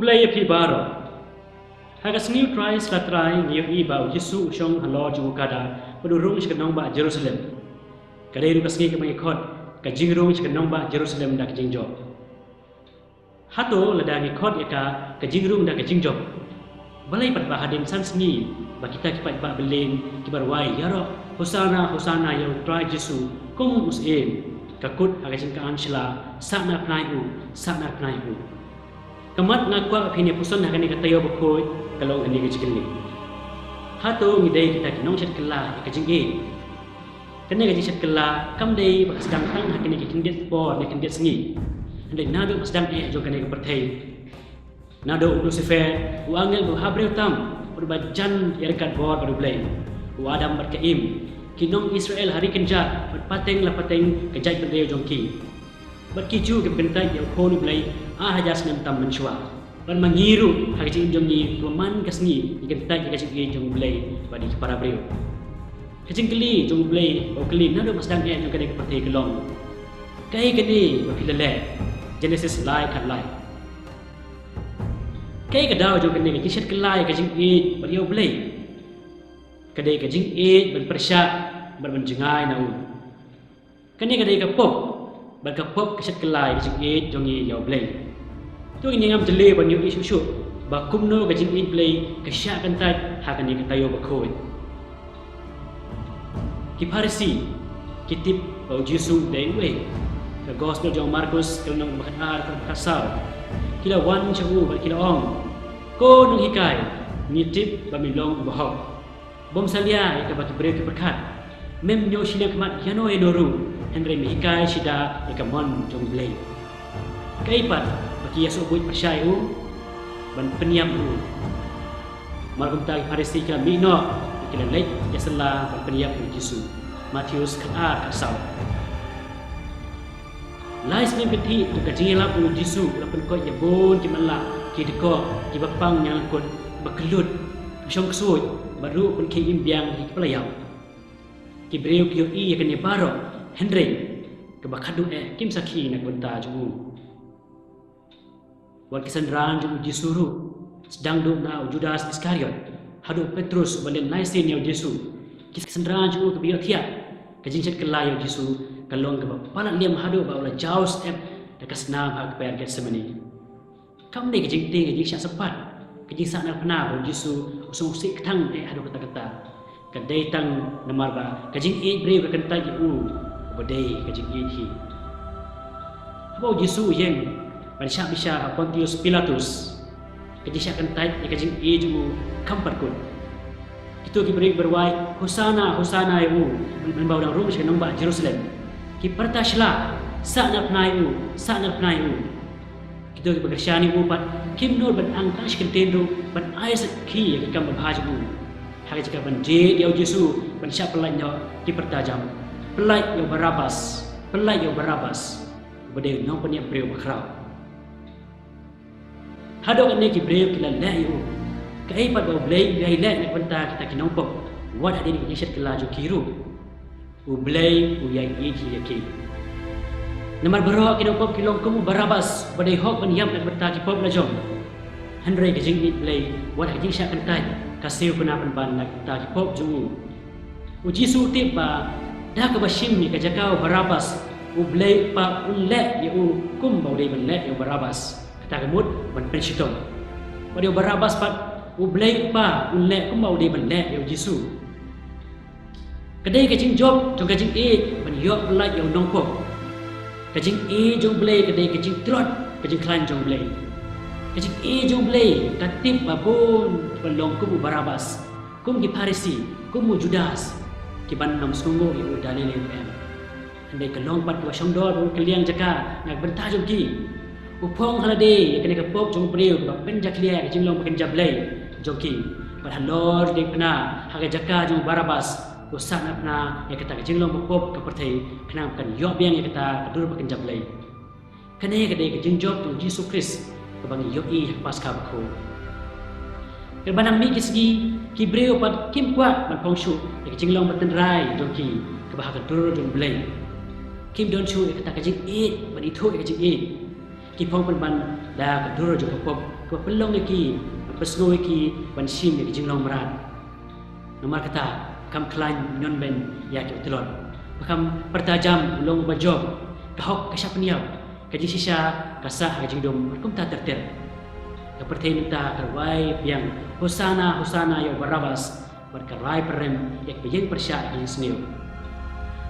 Kublai api baro. Hagas new tries la try niyo iba Yesu usyong halo jungu kada padurung sikanong ba Jerusalem. Kadai ru kasgi kamay khot ka jingrung sikanong ba Jerusalem da jingjo. Hato lada ni khot yaka ka jingrung da jingjo. Balai pat bahadin san sni ba kita kipat ba beleng kibarwai yaro hosana hosana yo try Yesu kong usim kakut hagas kaan sila sakna pnaiu sakna pnaiu. Kamat ngakwa apini puson hakani katayo bakoy kalau ini kecil. Hato ngidai kita kinong chat kela ikajing e. Kena gaji chat kela kam dai bak sedang tang hakani kindet por ne kindet sengi. Andai nado sedang e jo kena kepertai. Nado Lucifer uangel bu habreu tam berbajan yarkat bor baru blai. Adam berkaim kinong Israel hari kenjat berpateng la pateng kejai berdeu jongki. Berkiju ke bentai yang konu blai hajas nem tam mencuak. Ban mangiru hagi jong ni roman kasni ikan tak jika cik jong blai badi para breu. Kecing keli jong blai o keli nado masdang e jong kene keperti kelong. Kai kene bakilale Genesis lai kat lai. Kai kadau jong kene kisat kelai kecing e badi o blai. Kadai kecing e ban persyak ban menjengai nau. Kene kadai kapop ban kapop kisat kelai kecing e jong e yo blai. Tu ini ngam jele ban yu isu ba kumno ka jing play ka sya kan tat ha kan ni ka tayo ba khoi ki Farisi kitip ba Jesu dai we the gospel jong Markus kelong bakat ar ka kasal kila wan chahu ba kila ong ko nung hikai nitip ba milong ba ho bom salia ka ba bre ka berkat mem nyo sila kamat yano enoru henry mihikai sida ka mon jong blay kaipat bagi Yesus buat persyayu ban peniam u margum tag Farisi kala mino kala lek yasalla ban peniam u Yesus Matius ka kasau lais ni beti tu ka jingla u Yesus la pen ko yabon ki mala ki deko ki bapang nyang kot bakelut syong ksut baru pun ki imbiang ki pelayau ki breu ki i kan ni baro Henry ke bakadu kim sakhi nak benta ju Wan kesenderaan jung Jesu sedang duk na Judas Iskariot hadu Petrus balen naisin yo Jesu kesenderaan jung ke biot thia kajing chat kelai yo Jesu kalong ke palat liam hadu ba ola jaus ep dekas nam hak per Getsemani kam ni kajing ting kajing syak sepat kajing sak na pna yo Jesu usung sik ketang hadu kata-kata kadai tang namar ba kajing e breu ka kentai u bodai kajing e hi abo Jesu yang Manisya bisa Pontius Pilatus kejisya kentai ikajing eju kampat kun itu ki beri berwai hosana hosana yu menbau dang rum skenong ba Jerusalem ki pertasla sakna pnayu itu ki bersyani upat kim nur ban angka skentendo ban ais ki ki kam bahaju bu hari jika ban je yau Jesu ban sya pelanya ki pertajam pelai yo Barabas bade nong penia breu bakrau Hado kan neki breu kila layu kai pat ba blai gai la nak benta kita kinong pop wat hadi ni shet kila jo kiru u blai u yai e ki yake namar baro kinong pop kilong kumu Barabas badai hok ban yam nak benta ki pop la jom Henry ke jing ni blai wat hadi sha kan tai kaseu puna ban nak benta ki pop ju u Jesu tip ba da ka bashim ni ka jakau Barabas u blai pa ulle ya u kum ba dai ban le yo Barabas tak kemud ban pensyitong pada Barabas pat ublai pa ulle kumau de ban le yo Jesu kadai kajing job jong kajing e ban yok la yo nongko kajing e jong blai kadai kajing trot kajing klan jong blai kajing e jong blai katip babon pelong kum Barabas kum ki Farisi kum Judas ki ban nom sungo yo dalile em andai kelong pat wa shongdor keliang jaka nak benta jong ki upong halade kena kapop jong breu ba penjak lia jing long paken jablai joki padhalor de pna haga jaka jong Barabas usak na pna ya kata jing long pop ka perthai kena kan yo biang ya kata kadur paken jablai kene kade jing job tu Yesus Kristus ka bang yo i pas ka bakho ker banang mi kisgi ki breu pat kim kwa ban pongshu ya jing long paten rai joki ka ba kadur jong blai kim don chu ya kata jing e ban itho ya jing e ki phong ban da kadur jo pop Kau pelong lagi, pesno lagi, bansim lagi jinglong merat. Nomor kata, kam klan nyon ben ya ke telot. Kam pertajam ulong bajob, kahok kasya peniau, kaji sisa kasah kaji dom, kum tak terter. Keperti minta kerwai yang hosana ya Barabas, berkerai perem yak bejeng persya yang senil.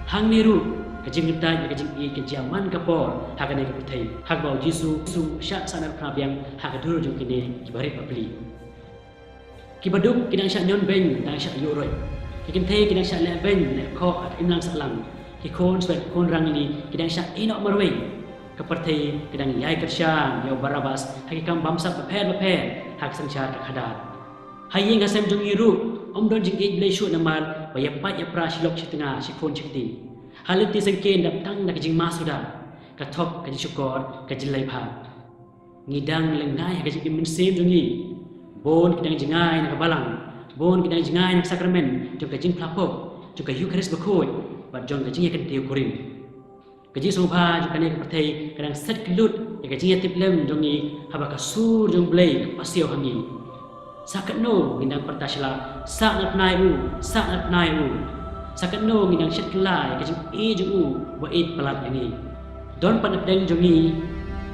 Hang niru kajing minta ya kajing i kejaman kapor hagane keperti hag bau jisu syak sanar prabiang hagadur jung kini kibarit papli. Kibaduk kidang syak nyon ben dang syak yuroi. Kikin te kidang syak le ben le ko at imlang salang. Kikon swet kon rang ini kidang syak inok marwei. Keperti kidang yai kersyang ya Barabas hakikam bamsak beper hak sangsyar kadat. Haying asem jung iru om don jing ej blai syut namal baya pat ya pra silok tengah sikon cikti. Halit ti sengken datang nak jing masuda. Katop kaji syukur kaji lai pha. Ngidang lengai kaji imin sem jung i. Bon kidang jingai nak balang. Bon kidang jingai nak sakramen jung kajing plapok jung kayu keris bakoi bat jung kajing yakan tiu kuring. Kaji soba jung kane kepertai kadang set kelut ya kaji yatip lem jung i haba kasur jung blai pasio hangi. Sakat no ngidang pertasila sak nak nai u. Sakat no ngidang syet kelai kajing e jung u wa e pelat yangi. Don pan deng jung i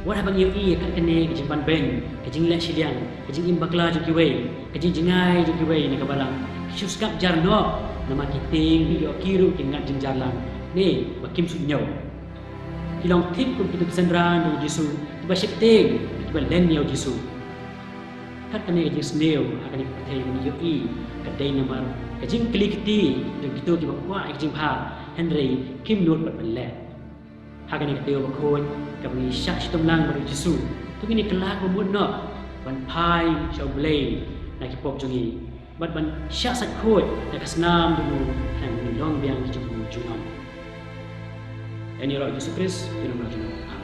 wat habang yu i kat kene kajing pan ben kajing lek sidiang kajing imbakla jung kiwei kajing jingai jung kiwei nak balang syuskap jarno nama kiting yo kiru kingat jing jarlang ni bakim sunyau kilong tip kun kitu kesendran do jisu tiba syekting tiba len yo jisu kat kene kajing sneo akan dipertai ni yo i kadai nama kajing klikti jung kitu tiba wa kajing pha Henry Kim Nur bat belet Hagan ni kateo bakon kami syak sitomlang baru Jesu. Tu ini kelak membuat nak ban pai syau blay nak kipop jungi. Ban syak sat khot nak senam dulu nang minong biang jung jungam. Ini roh Yesus Kristus di nama Tuhan.